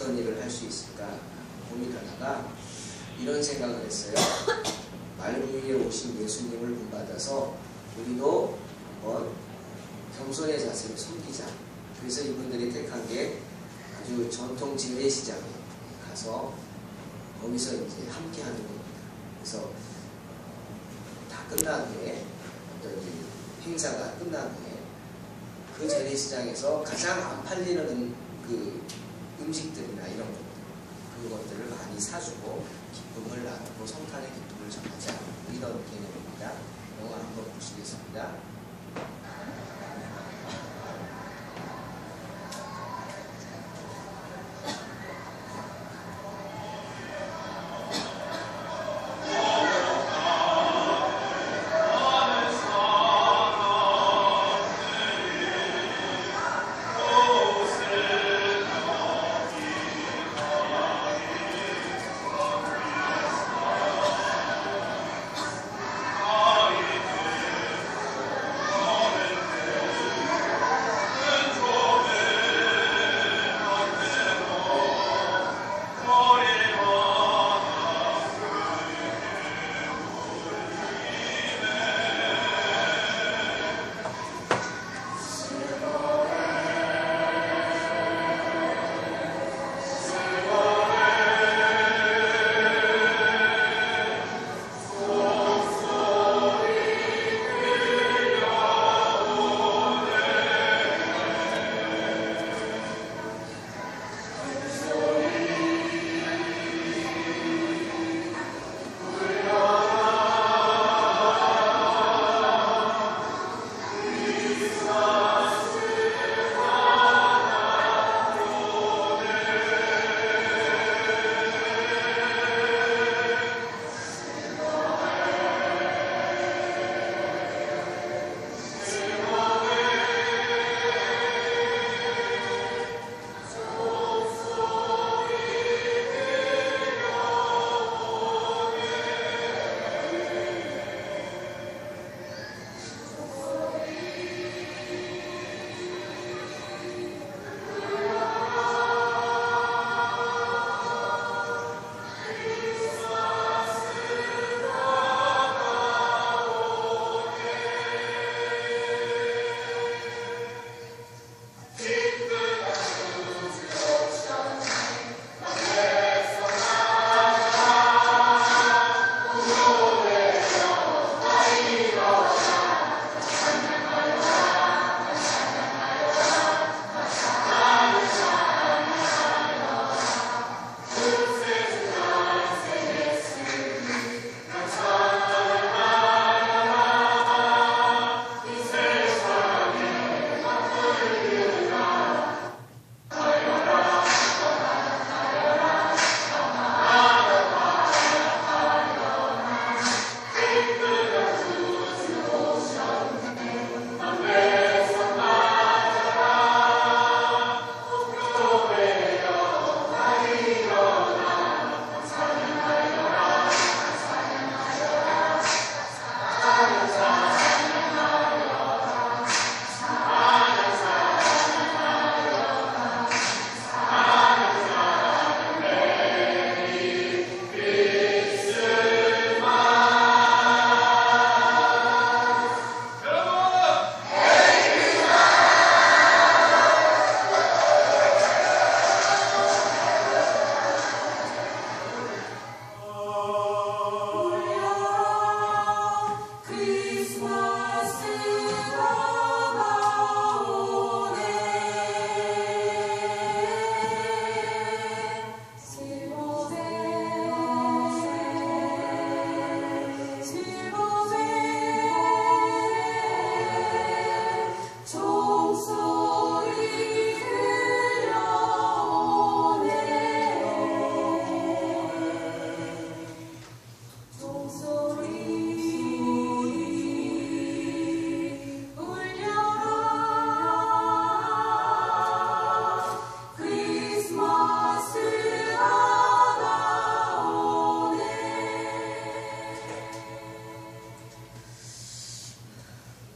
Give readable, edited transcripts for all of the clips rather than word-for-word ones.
어떤 일을 할 수 있을까 고민하다가 이런 생각을 했어요. 말 위에 오신 예수님을 본받아서 우리도 한번 겸손의 자세로 섬기자. 그래서 이분들이 택한 게 아주 전통 재래시장에 가서 거기서 이제 함께 하는 겁니다. 그래서 다 끝난 후에 어떤 행사가 끝난 후에 그 재래시장에서 가장 안 팔리는 그 음식들이나 이런 것들, 그것들을 많이 사주고 기쁨을 나누고 성탄의 기쁨을 전하자, 이런 개념입니다. 영화 한번 보시겠습니다.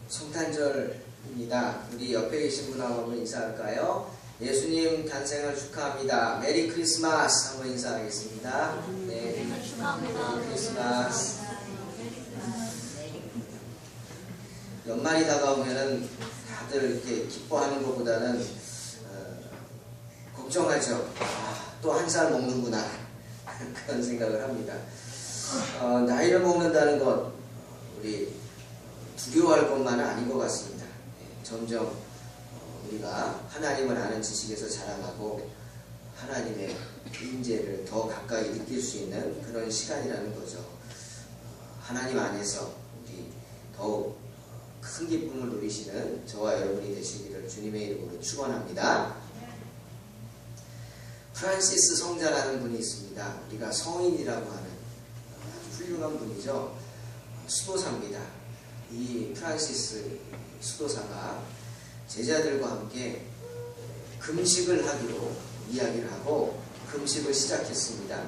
성탄절입니다. 우리 옆에 계신 분하고 한번 인사할까요? 예수님 탄생을 축하합니다. 메리 크리스마스 한번 인사하겠습니다. 네, 메리 크리스마스. 연말이 다가오면은 다들 이렇게 기뻐하는 것보다는 걱정하죠. 또 한 살 먹는구나 그런 생각을 합니다. 나이를 먹는다는 것 우리 두려워할 것만은 아닌 것 같습니다. 점점 우리가 하나님을 아는 지식에서 자라나고 하나님의 임재를 더 가까이 느낄 수 있는 그런 시간이라는 거죠. 하나님 안에서 우리 더욱 큰 기쁨을 누리시는 저와 여러분이 되시기를 주님의 이름으로 축원합니다. 프란시스 성자라는 분이 있습니다. 우리가 성인이라고 하는 아주 훌륭한 분이죠. 수도사입니다. 이 프란시스 수도사가 제자들과 함께 금식을 하기로 이야기를 하고 금식을 시작했습니다.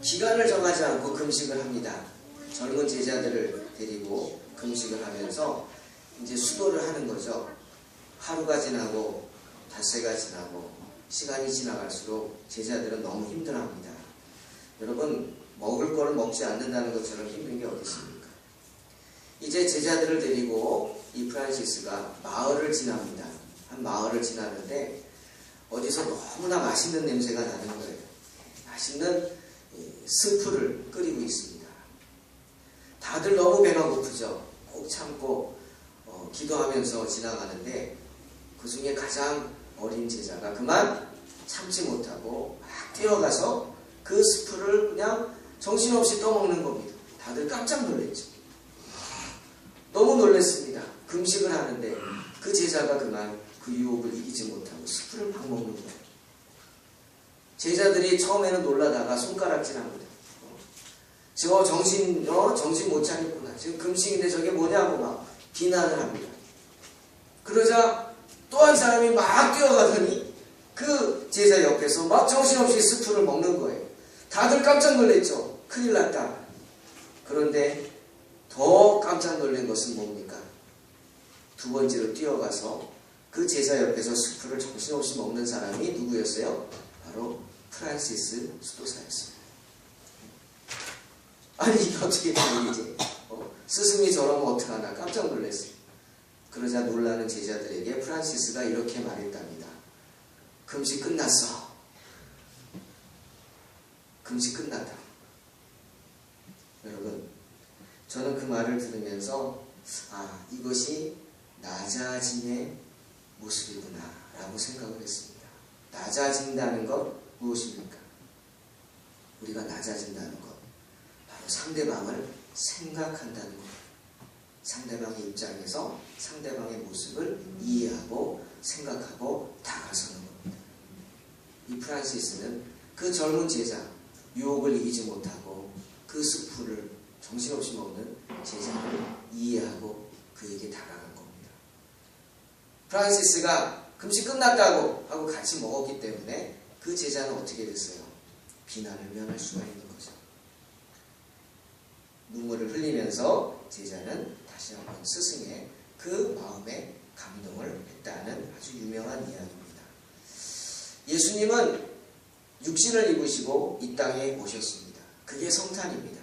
기간을 정하지 않고 금식을 합니다. 젊은 제자들을 데리고 금식을 하면서 이제 수도를 하는 거죠. 하루가 지나고 닷새가 지나고 시간이 지나갈수록 제자들은 너무 힘들어합니다. 여러분, 먹을 거를 먹지 않는다는 것처럼 힘든 게 어디 있습니까? 이제 제자들을 데리고 이 프란시스가 마을을 지납니다. 한 마을을 지나는데 어디서 너무나 맛있는 냄새가 나는 거예요. 맛있는 스프를 끓이고 있습니다. 다들 너무 배가 고프죠. 꼭 참고 기도하면서 지나가는데 그 중에 가장 어린 제자가 그만 참지 못하고 막 뛰어가서 그 스프를 그냥 정신없이 떠먹는 겁니다. 다들 깜짝 놀랐죠. 너무 놀랐습니다. 금식을 하는데 그 제자가 그만 그 유혹을 이기지 못하고 스프를 막 먹는 거예요. 제자들이 처음에는 놀라다가 손가락질합니다. 저 정신 못 차렸구나. 지금 금식인데 저게 뭐냐고 막 비난을 합니다. 그러자 또 한 사람이 막 뛰어가더니 그 제자 옆에서 막 정신없이 스프를 먹는 거예요. 다들 깜짝 놀랐죠. 큰일 났다. 그런데 더 깜짝 놀란 것은 뭡니까? 두 번째로 뛰어가서 그 제자 옆에서 스프를 정신없이 먹는 사람이 누구였어요? 바로 프란시스 수도사였습니다. 아니 이게 어떻게 된 일이지? 스승이 저러면 어떡하나 깜짝 놀랐어요. 그러자 놀라는 제자들에게 프란시스가 이렇게 말했답니다. 금식 끝났어. 금식 끝났다. 여러분, 저는 그 말을 들으면서 이것이 낮아짐의 모습이구나 라고 생각을 했습니다. 낮아진다는 것 무엇입니까? 우리가 낮아진다는 것 바로 상대방을 생각한다는 것. 상대방의 입장에서 상대방의 모습을 이해하고 생각하고 다가서는 겁니다. 이 프란시스는 그 젊은 제자, 유혹을 이기지 못하고 그 스프를 정신없이 먹는 제자를 이해하고 그에게 다가간 겁니다. 프란시스가 금식 끝났다고 하고 같이 먹었기 때문에 그 제자는 어떻게 됐어요? 비난을 면할 수가 있는 거죠. 눈물을 흘리면서 제자는 다시 한번 스승의 그 마음에 감동을 했다는 아주 유명한 이야기입니다. 예수님은 육신을 입으시고 이 땅에 오셨습니다. 그게 성탄입니다.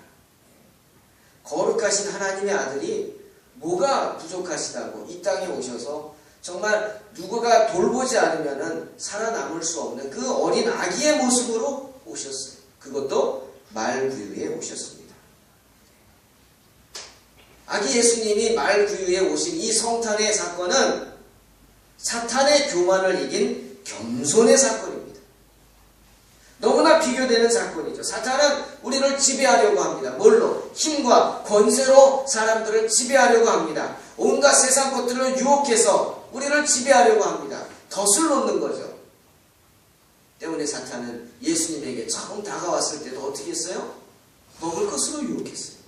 거룩하신 하나님의 아들이 뭐가 부족하시다고 이 땅에 오셔서 정말 누구가 돌보지 않으면 살아남을 수 없는 그 어린 아기의 모습으로 오셨어요. 그것도 말구유에 오셨습니다. 아기 예수님이 말구유에 오신 이 성탄의 사건은 사탄의 교만을 이긴 겸손의 사건입니다. 너무나 비교되는 사건이죠. 사탄은 우리를 지배하려고 합니다. 뭘로? 힘과 권세로 사람들을 지배하려고 합니다. 온갖 세상 것들을 유혹해서 우리를 지배하려고 합니다. 덫을 놓는 거죠. 때문에 사탄은 예수님에게 처음 다가왔을 때도 어떻게 했어요? 먹을 것으로 유혹했어요.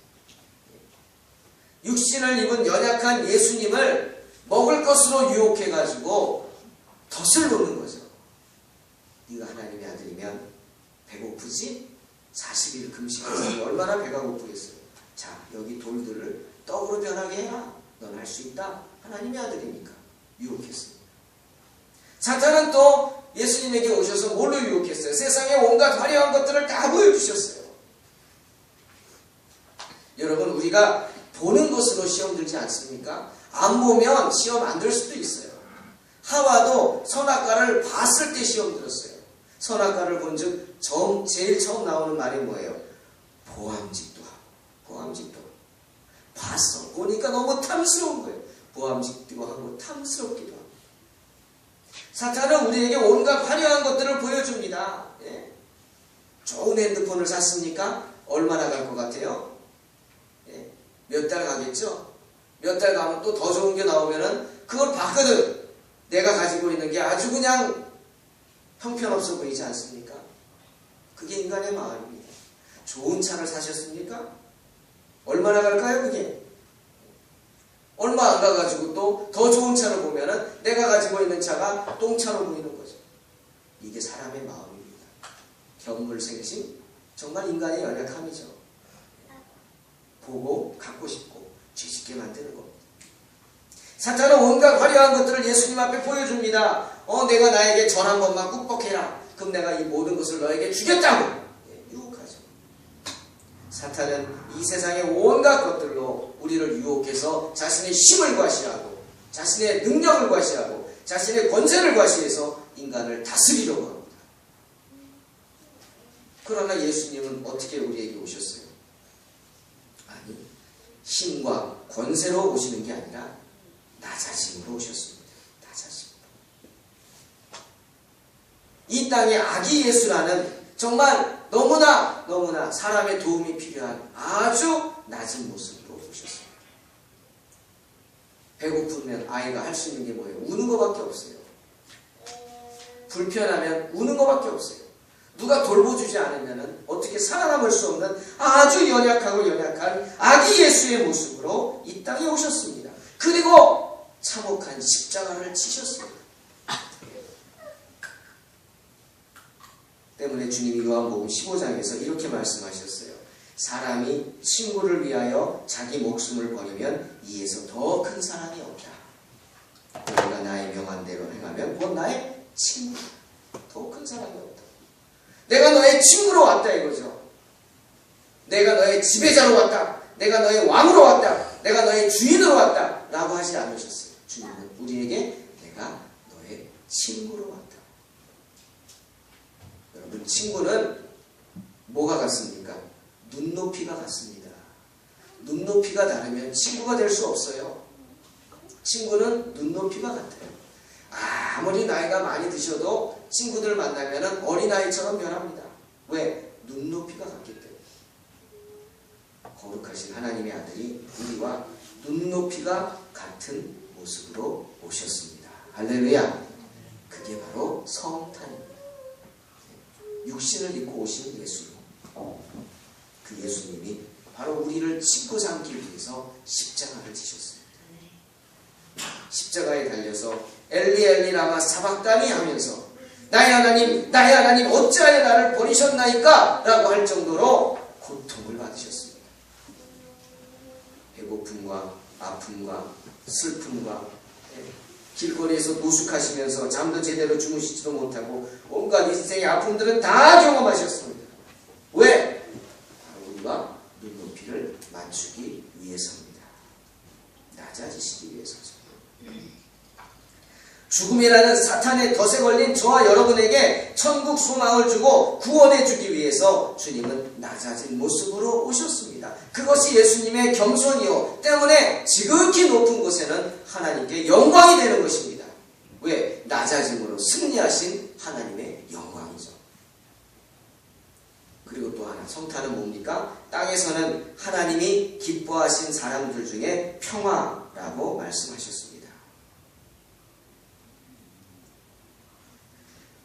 육신을 입은 연약한 예수님을 먹을 것으로 유혹해가지고 덫을 놓는 거죠. 네가 하나님의 아들이면 배고프지? 40일 금식했으니 얼마나 배가 고프겠어요. 자, 여기 돌들을 떡으로 변하게 해라. 넌 할 수 있다. 하나님의 아들이니까 유혹했습니다. 사탄은 또 예수님에게 오셔서 뭘로 유혹했어요? 세상의 온갖 화려한 것들을 다 보여주셨어요. 여러분, 우리가 보는 것으로 시험 들지 않습니까? 안 보면 시험 안 들 수도 있어요. 하와도 선악과를 봤을 때 시험 들었어요. 선악과를 본 즉 제일 처음 나오는 말이 뭐예요? 보암직도 하고. 보암직도 하고. 봤어. 보니까 너무 탐스러운 거예요. 보암직도 하고 탐스럽기도 하고. 사탄은 우리에게 온갖 화려한 것들을 보여줍니다. 예? 좋은 핸드폰을 샀습니까? 얼마나 갈 것 같아요? 예? 몇 달 가겠죠? 몇 달 가면 또 더 좋은 게 나오면은 그걸 봤거든. 내가 가지고 있는 게 아주 그냥 형편없어 보이지 않습니까? 그게 인간의 마음입니다. 좋은 차를 사셨습니까? 얼마나 갈까요, 그게? 얼마 안 가가지고 또 더 좋은 차를 보면은 내가 가지고 있는 차가 똥차로 보이는 거죠. 이게 사람의 마음입니다. 견물생심, 정말 인간의 연약함이죠. 보고 갖고 싶고 죄짓게 만드는 겁니다. 사탄은 온갖 화려한 것들을 예수님 앞에 보여줍니다. 내가 나에게 절 한 번만 꾹뻑해라. 그럼 내가 이 모든 것을 너에게 주겠다고. 유혹하죠. 사탄은 이 세상의 온갖 것들로 우리를 유혹해서 자신의 힘을 과시하고 자신의 능력을 과시하고 자신의 권세를 과시해서 인간을 다스리려고 합니다. 그러나 예수님은 어떻게 우리에게 오셨어요? 아니, 힘과 권세로 오시는 게 아니라 낮아짐으로 오셨습니다. 낮아짐으로. 이 땅에 아기 예수라는 정말 너무나 사람의 도움이 필요한 아주 낮은 모습으로 오셨습니다. 배고프면 아이가 할 수 있는 게 뭐예요? 우는 것밖에 없어요. 불편하면 우는 것밖에 없어요. 누가 돌보주지 않으면 어떻게 살아남을 수 없는 아주 연약한 아기 예수의 모습으로 이 땅에 오셨습니다. 그리고 참혹한 십자가를 지셨습니다. 때문에 주님이 요한복음 15장에서 이렇게 말씀하셨어요. 사람이 친구를 위하여 자기 목숨을 버리면 이에서 더 큰 사랑이 없다. 너희가 나의 명한 대로 행하면 곧 나의 친구다. 더 큰 사랑이 없다. 내가 너의 친구로 왔다 이거죠. 내가 너의 지배자로 왔다. 내가 너의 왕으로 왔다. 내가 너의 주인으로 왔다. 라고 하지 않으셨어요. 주님은 우리에게 내가 너의 친구로 왔다. 여러분, 친구는 뭐가 같습니까? 눈높이가 같습니다. 눈높이가 다르면 친구가 될 수 없어요. 친구는 눈높이가 같아요. 아무리 나이가 많이 드셔도 친구들 만나면 어린아이처럼 변합니다. 왜? 눈높이가 같기 때문에. 거룩하신 하나님의 아들이 우리와 눈높이가 같은 모습으로 오셨습니다. 할렐루야. 그게 바로 성탄입니다. 육신을 입고 오신 예수님. 그 예수님이 바로 우리를 짚고 삼기 위해서 십자가를 지셨습니다. 십자가에 달려서 엘리 엘리 라마 사박다니 하면서 나의 하나님 어찌하여 나를 버리셨나이까? 라고 할 정도로 고통을 받으셨습니다. 배고픔과 아픔과 슬픔과 길거리에서 노숙하시면서 잠도 제대로 주무시지도 못하고 온갖 인생의 아픔들은 다 경험하셨습니다. 왜? 바로 우리와 눈높이를 맞추기 위해서입니다. 낮아지시기 위해서죠. 죽음이라는 사탄의 덫에 걸린 저와 여러분에게 천국 소망을 주고 구원해 주기 위해서 주님은 낮아진 모습으로 오셨습니다. 그것이 예수님의 겸손이요 때문에 지극히 높은 곳에는 하나님께 영광이 되는 것입니다. 왜? 낮아짐으로 승리하신 하나님의 영광이죠. 그리고 또 하나, 성탄은 뭡니까? 땅에서는 하나님이 기뻐하신 사람들 중에 평화라고 말씀하셨습니다.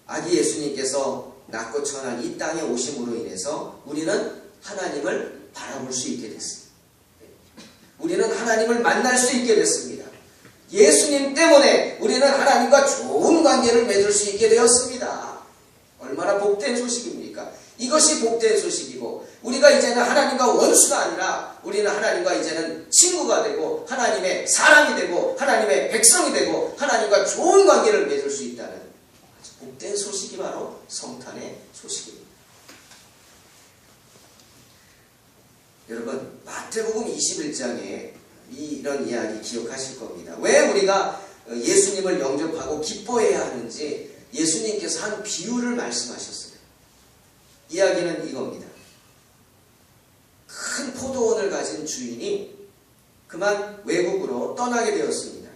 아기 예수님께서 낳고 천한 이 땅에 오심으로 인해서 우리는 하나님을 바라볼 수 있게 됐습니다. 우리는 하나님을 만날 수 있게 됐습니다. 예수님 때문에 우리는 하나님과 좋은 관계를 맺을 수 있게 되었습니다. 얼마나 복된 소식입니까? 이것이 복된 소식이고 우리가 이제는 하나님과 원수가 아니라 우리는 하나님과 이제는 친구가 되고 하나님의 사람이 되고 하나님의 백성이 되고 하나님과 좋은 관계를 맺을 수 있다는 아주 복된 소식이 바로 성탄의 소식입니다. 여러분, 마태복음 21장에 이런 이야기 기억하실 겁니다. 왜 우리가 예수님을 영접하고 기뻐해야 하는지 예수님께서 한 비유를 말씀하셨어요. 이야기는 이겁니다. 큰 포도원을 가진 주인이 그만 외국으로 떠나게 되었습니다.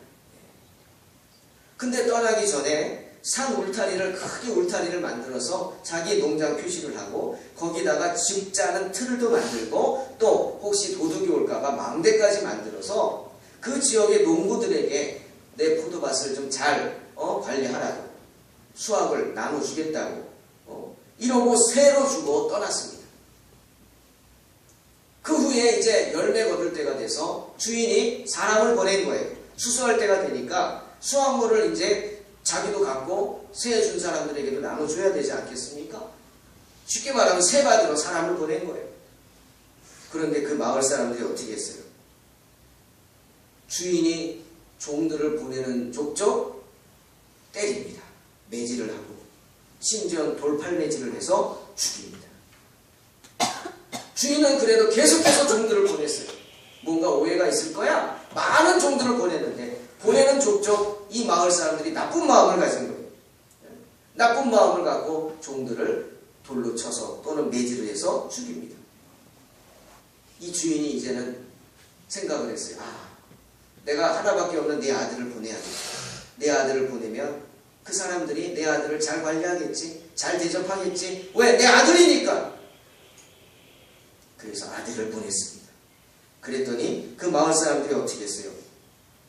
근데 떠나기 전에 산 울타리를 크게 울타리를 만들어서 자기 농장 표시를 하고 거기다가 집 짜는 틀도 만들고 또 혹시 도둑이 올까봐 망대까지 만들어서 그 지역의 농부들에게 내 포도밭을 좀 잘 관리하라고 수확을 나눠주겠다고 이러고 새로 주고 떠났습니다. 그 후에 이제 열매 거둘 때가 돼서 주인이 사람을 보낸 거예요. 수수할 때가 되니까 수확물을 이제 자기도 갖고 새 준 사람들에게도 나눠줘야 되지 않겠습니까? 쉽게 말하면 새 받으러 사람을 보낸 거예요. 그런데 그 마을 사람들이 어떻게 했어요? 주인이 종들을 보내는 족족 때립니다. 매질을 하고 심지어 돌팔매질을 해서 죽입니다. 주인은 그래도 계속해서 종들을 보냈어요. 뭔가 오해가 있을 거야? 많은 종들을 보냈는데 보내는 족족 이 마을 사람들이 나쁜 마음을 가진 거예요. 나쁜 마음을 갖고 종들을 돌로 쳐서 또는 매질을 해서 죽입니다. 이 주인이 이제는 생각을 했어요. 내가 하나밖에 없는 내 아들을 보내야겠다. 내 아들을 보내면 그 사람들이 내 아들을 잘 관리하겠지, 잘 대접하겠지. 왜? 내 아들이니까. 그래서 아들을 보냈습니다. 그랬더니 그 마을 사람들이 어떻게 했어요?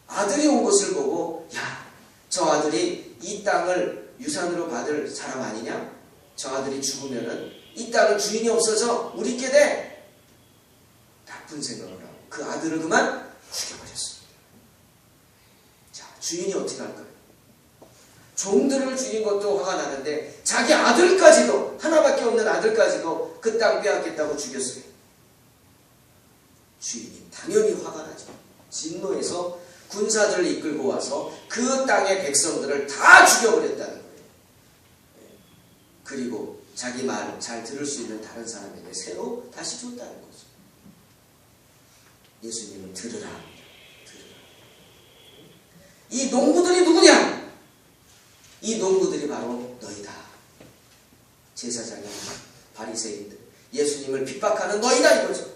아들이 온 것을 보고 저 아들이 이 땅을 유산으로 받을 사람 아니냐? 저 아들이 죽으면은 이 땅은 주인이 없어져 우리께 돼. 나쁜 생각을 하고 그 아들을 그만 죽여버렸습니다. 자, 주인이 어떻게 할까요? 종들을 죽인 것도 화가 나는데 자기 아들까지도, 하나밖에 없는 아들까지도 그 땅 빼앗겠다고 죽였어요. 주인이 당연히 화가 나죠. 진노해서 군사들을 이끌고 와서 그 땅의 백성들을 다 죽여버렸다는 거예요. 그리고 자기 말 잘 들을 수 있는 다른 사람에게 새로 다시 줬다는 거죠. 예수님은 들으라 합니다. 들으라. 이 농부들이 누구냐? 이 농부들이 바로 너희다. 제사장이 바리새인들, 예수님을 핍박하는 너희다 이거죠.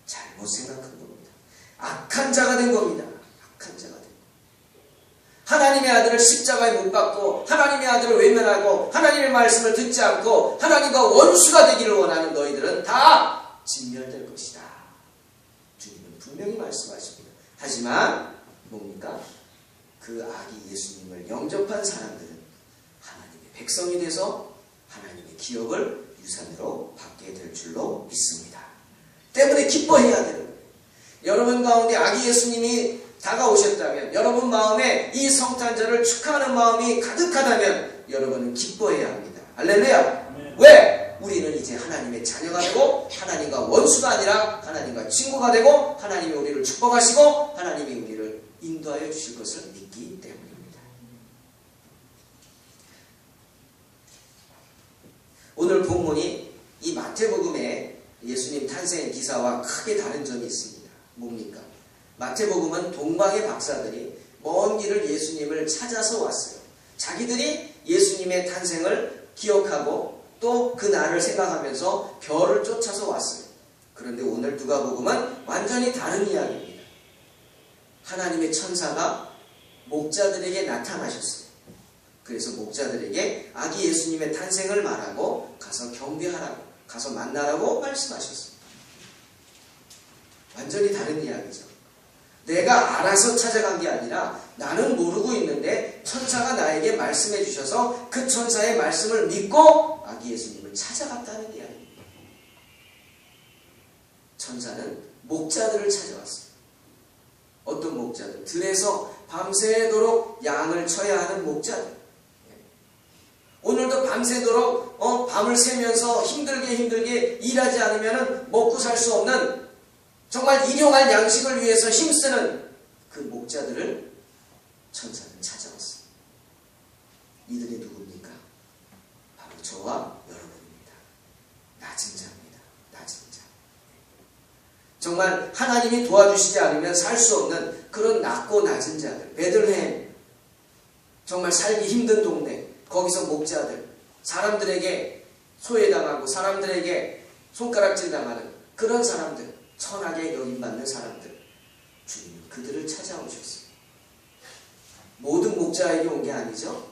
잘못 생각한 겁니다. 악한 자가 된 겁니다. 악한 자가 된 겁니다. 하나님의 아들을 십자가에 못 박고 하나님의 아들을 외면하고 하나님의 말씀을 듣지 않고 하나님과 원수가 되기를 원하는 너희들은 다 진멸될 것이다. 주님은 분명히 말씀하십니다. 하지만 뭡니까? 그 아기 예수님을 영접한 사람들은 하나님의 백성이 돼서 하나님의 기업을 유산으로 받게 될 줄로 믿습니다. 때문에 기뻐해야 되는 거예요. 여러분 가운데 아기 예수님이 다가오셨다면, 여러분 마음에 이 성탄절을 축하하는 마음이 가득하다면 여러분은 기뻐해야 합니다. 할렐루야. 네. 왜? 우리는 이제 하나님의 자녀가 되고 하나님과 원수가 아니라 하나님과 친구가 되고 하나님이 우리를 축복하시고 하나님이 우리를 인도하여 주실 것을 믿기 때문입니다. 오늘 본문이 이 마태복음의 예수님 탄생 기사와 크게 다른 점이 있습니다. 뭡니까? 마태복음은 동방의 박사들이 먼 길을 예수님을 찾아서 왔어요. 자기들이 예수님의 탄생을 기억하고 또 그 날을 생각하면서 별을 쫓아서 왔어요. 그런데 오늘 누가복음은 완전히 다른 이야기입니다. 하나님의 천사가 목자들에게 나타나셨어요. 그래서 목자들에게 아기 예수님의 탄생을 말하고 가서 경배하라고, 가서 만나라고 말씀하셨습니다. 완전히 다른 이야기죠. 내가 알아서 찾아간 게 아니라 나는 모르고 있는데 천사가 나에게 말씀해 주셔서 그 천사의 말씀을 믿고 아기 예수님을 찾아갔다는 이야기입니다. 천사는 목자들을 찾아왔어요. 어떤 목자들? 들에서 밤새도록 양을 쳐야 하는 목자들. 오늘도 밤새도록 밤을 새면서 힘들게 일하지 않으면 먹고 살 수 없는 정말 일용할 양식을 위해서 힘쓰는 그 목자들을 천사는 찾아왔습니다. 이들이 누굽니까? 바로 저와 여러분입니다. 낮은 자입니다. 낮은 자. 정말 하나님이 도와주시지 않으면 살 수 없는 그런 낮고 낮은 자들. 베들레헴, 정말 살기 힘든 동네, 거기서 목자들, 사람들에게 소외당하고 사람들에게 손가락질 당하는 그런 사람들, 천하게 여김받는 사람들, 주님은 그들을 찾아오셨어요. 모든 목자에게 온 게 아니죠.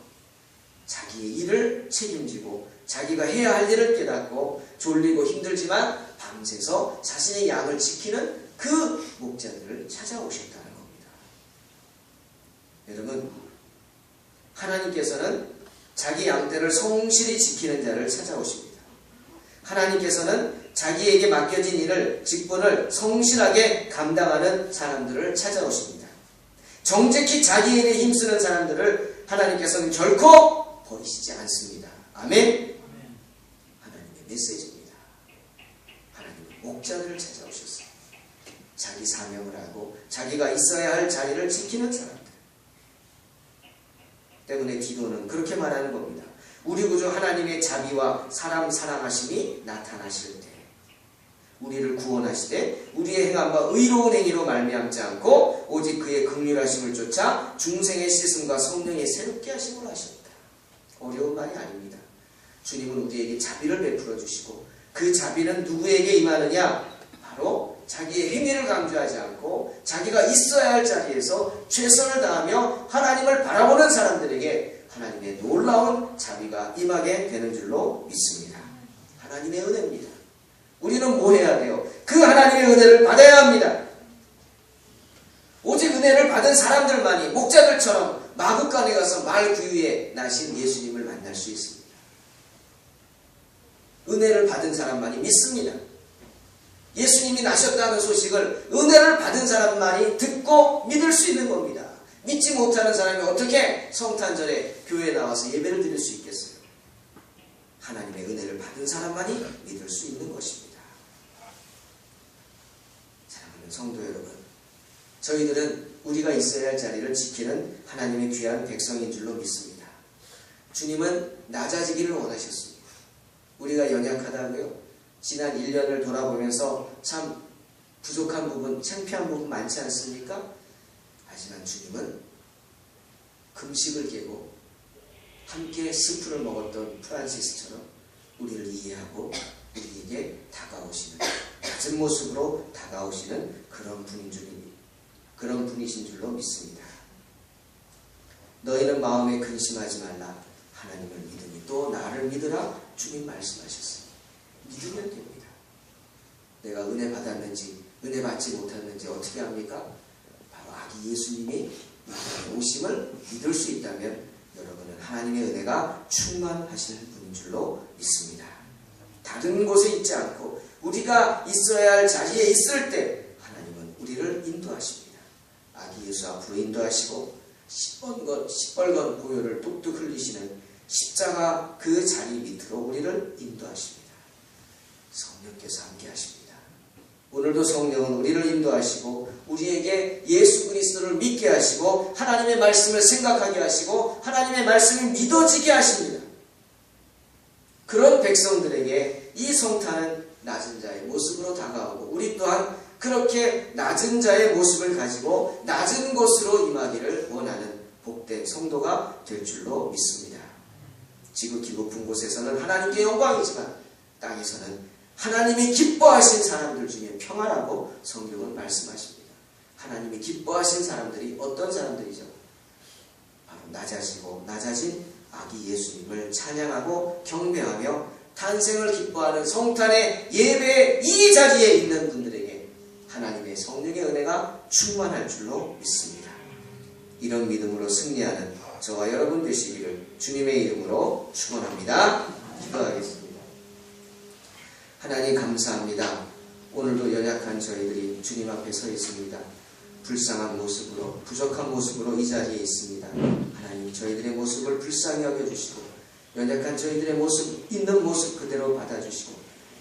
자기의 일을 책임지고 자기가 해야 할 일을 깨닫고 졸리고 힘들지만 밤새서 자신의 양을 지키는 그 목자들을 찾아오셨다는 겁니다. 여러분, 하나님께서는 자기 양떼를 성실히 지키는 자를 찾아오십니다. 하나님께서는 자기에게 맡겨진 일을, 직분을 성실하게 감당하는 사람들을 찾아오십니다. 정직히 자기 일에 힘쓰는 사람들을 하나님께서는 결코 버리시지 않습니다. 아멘. 하나님의 메시지입니다. 하나님은 목자들을 찾아오셨어요. 자기 사명을 하고 자기가 있어야 할 자리를 지키는 사람들 때문에 디도는 그렇게 말하는 겁니다. 우리 구주 하나님의 자비와 사람 사랑하심이 나타나실 때, 우리를 구원하시되 우리의 행함과 의로운 행위로 말미암지 않고 오직 그의 긍휼하심을 쫓아 중생의 씻음과 성령의 새롭게 하심으로 하십니다. 어려운 말이 아닙니다. 주님은 우리에게 자비를 베풀어 주시고 그 자비는 누구에게 임하느냐? 바로 자기의 행위를 강조하지 않고 자기가 있어야 할 자리에서 최선을 다하며 하나님을 바라보는 사람들에게 하나님의 놀라운 자비가 임하게 되는 줄로 믿습니다. 하나님의 은혜입니다. 우리는 뭐 해야 돼요? 그 하나님의 은혜를 받아야 합니다. 오직 은혜를 받은 사람들만이 목자들처럼 마구간에 가서 말 구유에 나신 예수님을 만날 수 있습니다. 은혜를 받은 사람만이 믿습니다. 예수님이 나셨다는 소식을 은혜를 받은 사람만이 듣고 믿을 수 있는 겁니다. 믿지 못하는 사람이 어떻게 성탄절에 교회에 나와서 예배를 드릴 수 있겠어요? 하나님의 은혜를 받은 사람만이 믿을 수 있는 것입니다. 사랑하는 성도 여러분, 저희들은 우리가 있어야 할 자리를 지키는 하나님의 귀한 백성인 줄로 믿습니다. 주님은 낮아지기를 원하셨습니다. 우리가 연약하다고요? 지난 1년을 돌아보면서 참 부족한 부분, 창피한 부분 많지 않습니까? 하지만 주님은 금식을 깨고 함께 스프를 먹었던 프란시스처럼 우리를 이해하고 우리에게 다가오시는, 낮은 모습으로 다가오시는 그런 분이신 줄로 믿습니다. 너희는 마음에 근심하지 말라. 하나님을 믿으니 또 나를 믿으라. 주님 말씀하셨습니다. 믿으면 됩니다. 내가 은혜 받았는지 은혜 받지 못했는지 어떻게 합니까? 바로 아기 예수님이 오심을 믿을 수 있다면 여러분은 하나님의 은혜가 충만하시는 분인 줄로 믿습니다. 다른 곳에 있지 않고 우리가 있어야 할 자리에 있을 때 하나님은 우리를 인도하십니다. 아기 예수 앞으로 인도하시고 시뻘건 보혈을 뚝뚝 흘리시는 십자가 그 자리 밑으로 우리를 인도하십니다. 성령께서 함께 하십니다. 오늘도 성령은 우리를 인도하시고 우리에게 예수 그리스도를 믿게 하시고 하나님의 말씀을 생각하게 하시고 하나님의 말씀이 믿어지게 하십니다. 그런 백성들에게 이 성탄은 낮은 자의 모습으로 다가오고 우리 또한 그렇게 낮은 자의 모습을 가지고 낮은 곳으로 임하기를 원하는 복된 성도가 될 줄로 믿습니다. 지극히 높은 곳에서는 하나님께 영광이지만 땅에서는 하나님이 기뻐하신 사람들 중에 평화라고 성경은 말씀하십니다. 하나님이 기뻐하신 사람들이 어떤 사람들이죠? 바로 낮아진 아기 예수님을 찬양하고 경배하며 탄생을 기뻐하는 성탄의 예배의 이 자리에 있는 분들에게 하나님의 성령의 은혜가 충만할 줄로 믿습니다. 이런 믿음으로 승리하는 저와 여러분 되시기를 주님의 이름으로 축원합니다. 기도하겠습니다. 하나님 감사합니다. 오늘도 연약한 저희들이 주님 앞에 서 있습니다. 불쌍한 모습으로, 부족한 모습으로 이 자리에 있습니다. 하나님 저희들의 모습을 불쌍히 여겨주시고 연약한 저희들의 모습, 있는 모습 그대로 받아주시고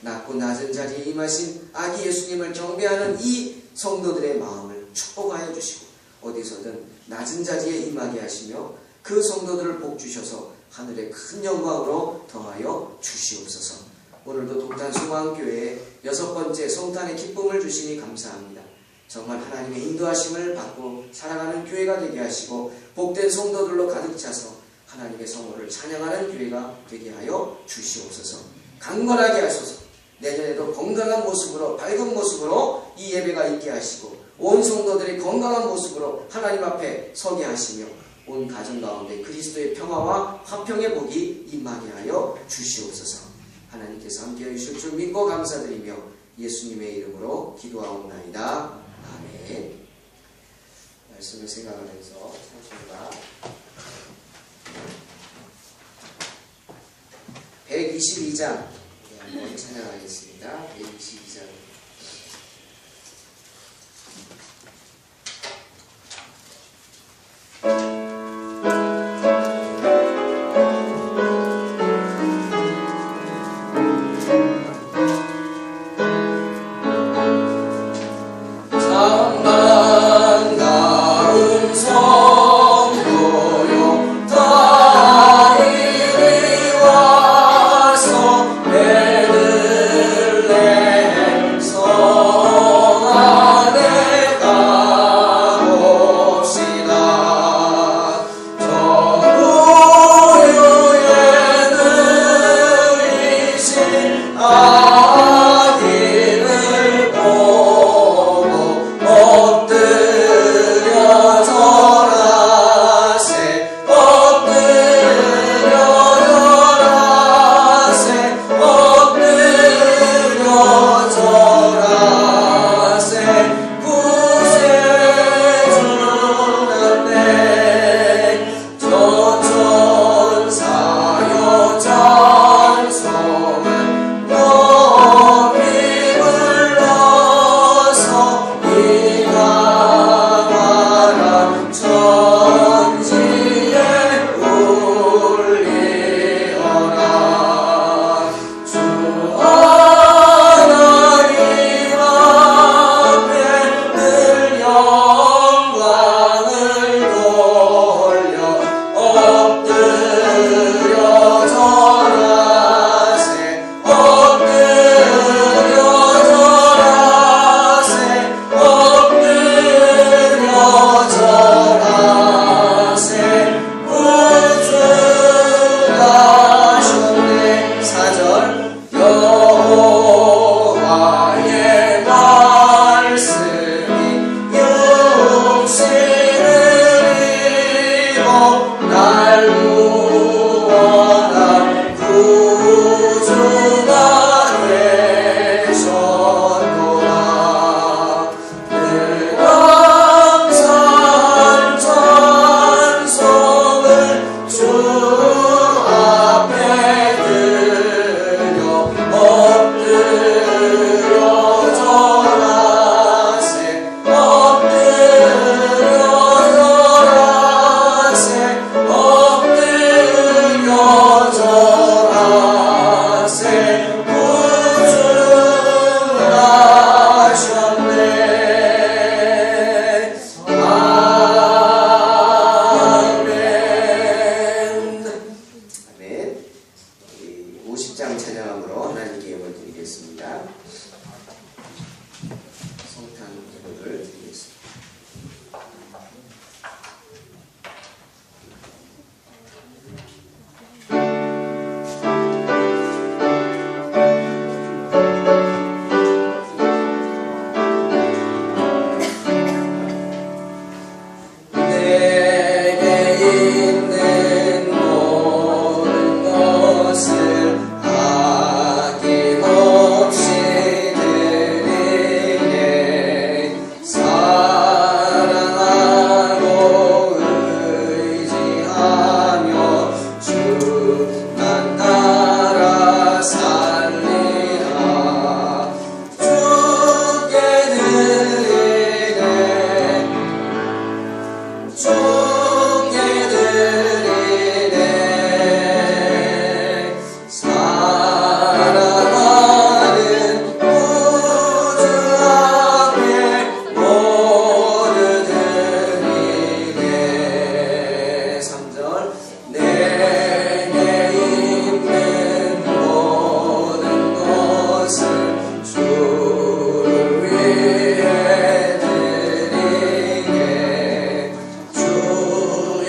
낮고 낮은 자리에 임하신 아기 예수님을 경배하는 이 성도들의 마음을 축복하여 주시고 어디서든 낮은 자리에 임하게 하시며 그 성도들을 복주셔서 하늘의 큰 영광으로 더하여 주시옵소서. 오늘도 동탄송화교회에 6번째 성탄의 기쁨을 주시니 감사합니다. 정말 하나님의 인도하심을 받고 살아가는 교회가 되게 하시고 복된 성도들로 가득 차서 하나님의 성호를 찬양하는 교회가 되게 하여 주시옵소서. 강건하게 하소서. 내년에도 건강한 모습으로 밝은 모습으로 이 예배가 있게 하시고 온 성도들이 건강한 모습으로 하나님 앞에 서게 하시며 온 가정 가운데 그리스도의 평화와 화평의 복이 임하게 하여 주시옵소서. 하나님께서 함께해 주실 줄 믿고 감사드리며 예수님의 이름으로 기도하옵나이다. 아멘. 말씀을 생각하면서 찬송가 122장 한번 찬양하겠습니다. 122장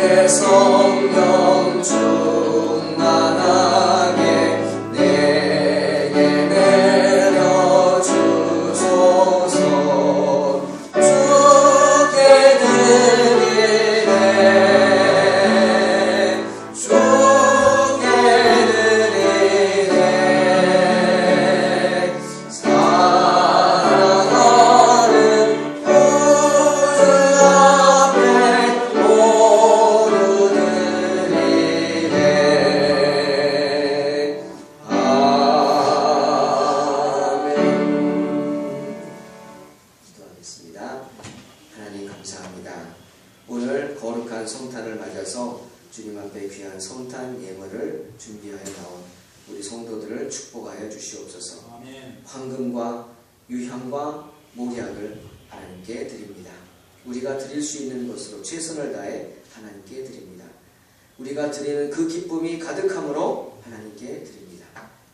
주의 성령 충만하게 내게 내려주소서. 주께 드리네 주께 드리네 사랑하는 구주 앞에 모두 드리네. 아멘. 기도하겠습니다. 하나님 감사합니다. 오늘 거룩한 성탄을 맞아서 주님 앞에 귀한 성탄 예물을 준비하여 나온 우리 성도들을 축복하여 주시옵소서. 아멘. 황금과 유향과 목약을 하나님께 드립니다. 우리가 드릴 수 있는 것으로 최선을 다해 하나님께 드립니다. 우리가 드리는 그 기쁨이 가득함으로 하나님께 드립니다.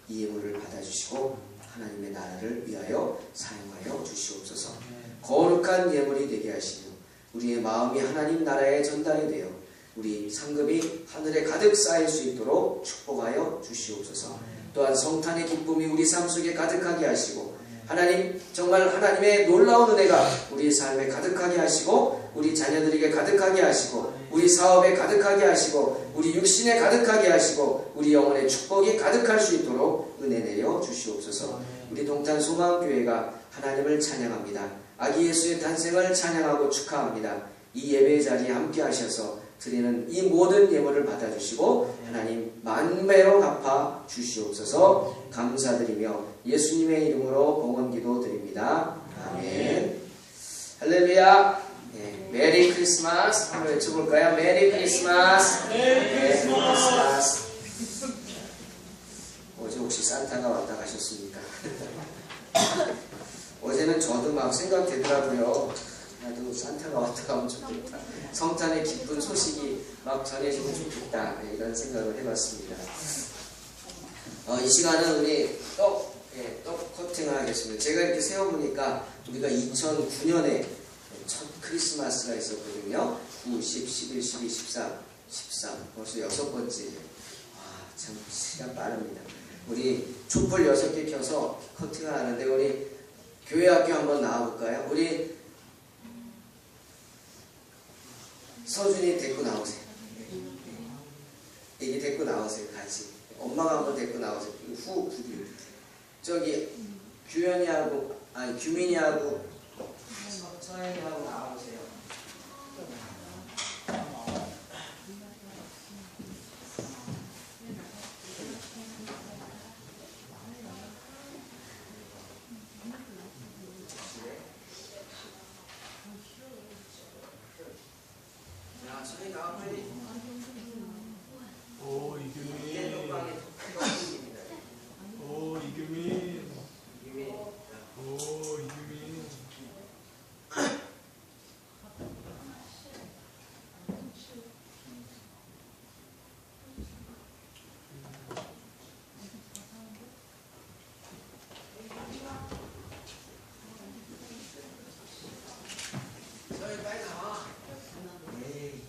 이 예물을 받아주시고 하나님의 나라를 위하여 사용하여 주시옵소서. 거룩한 예물이 되게 하시며 우리의 마음이 하나님 나라에 전달이 되어 우리 상급이 하늘에 가득 쌓일 수 있도록 축복하여 주시옵소서. 또한 성탄의 기쁨이 우리 삶 속에 가득하게 하시고 하나님 정말 하나님의 놀라운 은혜가 우리 삶에 가득하게 하시고 우리 자녀들에게 가득하게 하시고 우리 사업에 가득하게 하시고 우리 육신에 가득하게 하시고 우리 영혼의 축복이 가득할 수 있도록 은혜 내려 주시옵소서. 우리 동탄소망교회가 하나님을 찬양합니다. 아기 예수의 탄생을 찬양하고 축하합니다. 이 예배 자리에 함께 하셔서 드리는 이 모든 예물을 받아주시고 하나님 만배로 갚아 주시옵소서. 감사드리며 예수님의 이름으로 봉헌기도 드립니다. 아멘. 할렐루야. 네, 메리 크리스마스 한번 외쳐볼까요? 메리 크리스마스. 메리 크리스마스. 어제 혹시 산타가 왔다 가셨습니까? 어제는 저도 막 생각되더라고요. 나도 산타가 왔다 가면 좋겠다. 성탄의 기쁜 소식이 막 전해지면 좋겠다. 네, 이런 생각을 해봤습니다. 이 시간은 우리 떡 커팅을 하겠습니다. 제가 이렇게 세워보니까 우리가 2009년에 첫 크리스마스가 있었거든요. 9, 10, 11, 12, 13 벌써 6번째. 참 시간 빠릅니다. 우리 촛불 6개 켜서 커팅을 하는데 우리 교회 학교 한번 나와볼까요? 우리 서준이 데리고 나오세요. 애기 데리고 나오세요. 같이. 엄마가 한번 데리고 나오세요. 저기 규민이하고 서현이하고 나와보세요. 야, 서현이 나와 빨리. 오, 이규민. 땡동방에 오, 이규민. 유민. 오, 이규민. 서현이 빨리 나와. 에이.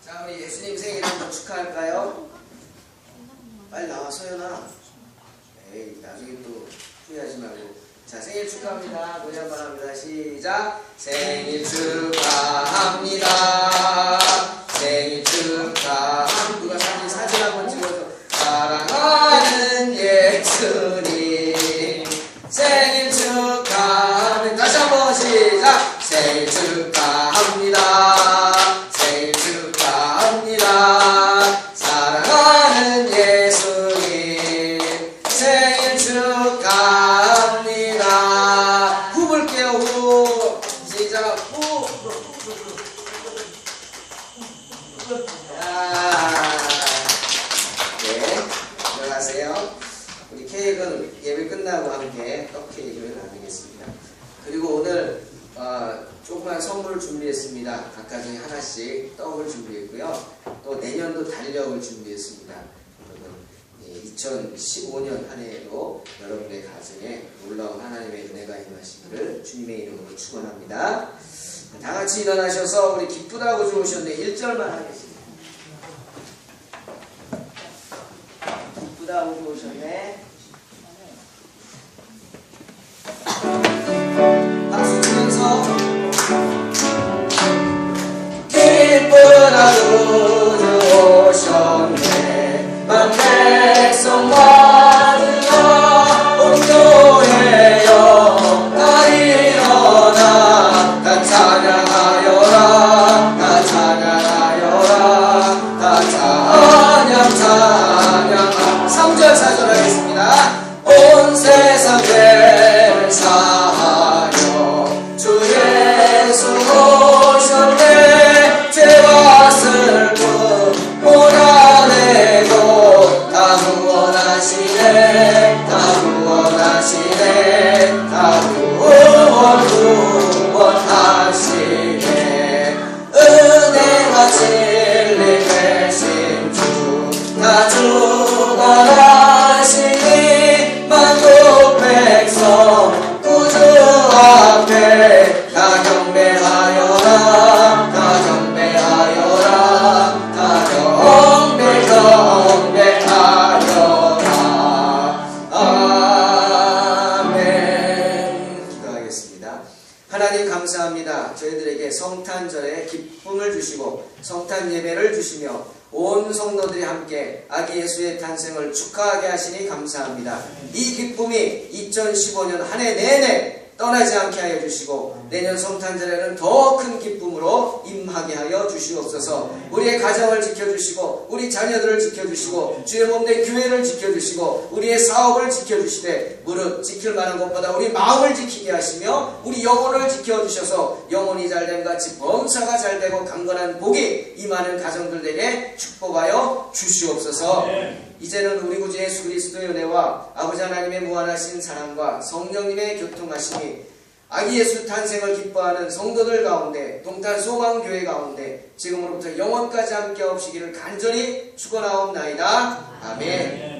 자, 우리 예수님 생일 한번 축하할까요? 빨리 나와, 서연아. 에이, 나중에 또 후회하지 말고. 자, 생일 축하합니다. 노래 한번 합니다. 시작. 생일 축하합니다. 생일 축하합니다. 누가 사진 한번 찍어서. 사랑하는 예수님. 생일 축하합니다. 다시 한번 시작. 생일 축하합니다. 생일 축하합니다. 사랑하는 예수님 생일 축하합니다. 후 불게요. 후. 시작. 후. 네, 들어가세요. 우리 케이크는 예배 끝나고 함께 떡 케이크를 나누겠습니다. 그리고 오늘 조그만 선물을 준비했습니다. 각각 중에 하나씩 떡을 준비했고요. 또 내년도 달력을 준비했습니다. 여러분, 이 2015년 한 해에도 여러분의 가정에 놀라운 하나님의 은혜가 임하시기를 주님의 이름으로 축원합니다. 다 같이 일어나셔서 우리 기쁘다고 좋으셨네 1절만 하겠습니다. 기쁘다고 좋으셨네. 박수 치면서 기쁘다고 좋으셨네. 만 백성 모두가 온 교회여 다 일어나 다 찬양하여라 다 찬양하여라 다 찬양 3절 4절 하겠습니다. 온 세상 죄를 사하여 주 예수 오셨네. 죄와 슬픔 몰아내고 다 구원하시네 다 구원하시네 다 구원하시네. 은혜와 진리 되신 주 다 주관하시니 만국 백성 구주 앞에 다 경배하여라 다 경배하여라 다 경배하여라. 아멘. 기도하겠습니다. 하나님 감사합니다. 저희들에게 성탄절에 기쁨을 주시고 성탄 예배를 주시며 온 성도들이 함께 아기 예수의 탄생을 축하하게 하시니 감사합니다. 이 기쁨이 2015년 한 해 내내 떠나지 않게 하여 주시고 내년 성탄절에는 더 큰 기쁨으로 임하게 하여 주시옵소서. 우리의 가정을 지켜주시고 우리 자녀들을 지켜주시고 주의 몸된 교회를 지켜주시고 우리의 사업을 지켜주시되 무릇 지킬 만한 것보다 우리 마음을 지키게 하시며 우리 영혼을 지켜주셔서 영혼이 잘됨 같이 범사가 잘되고 강건한 복이 임하는 가정들에게 축복하여 주시옵소서. 이제는 우리 구주 예수 그리스도의 은혜와 아버지 하나님의 무한하신 사랑과 성령님의 교통하심이 아기 예수 탄생을 기뻐하는 성도들 가운데 동탄 소망교회 가운데 지금으로부터 영원까지 함께 없시기를 간절히 축원하옵나이다. 아멘.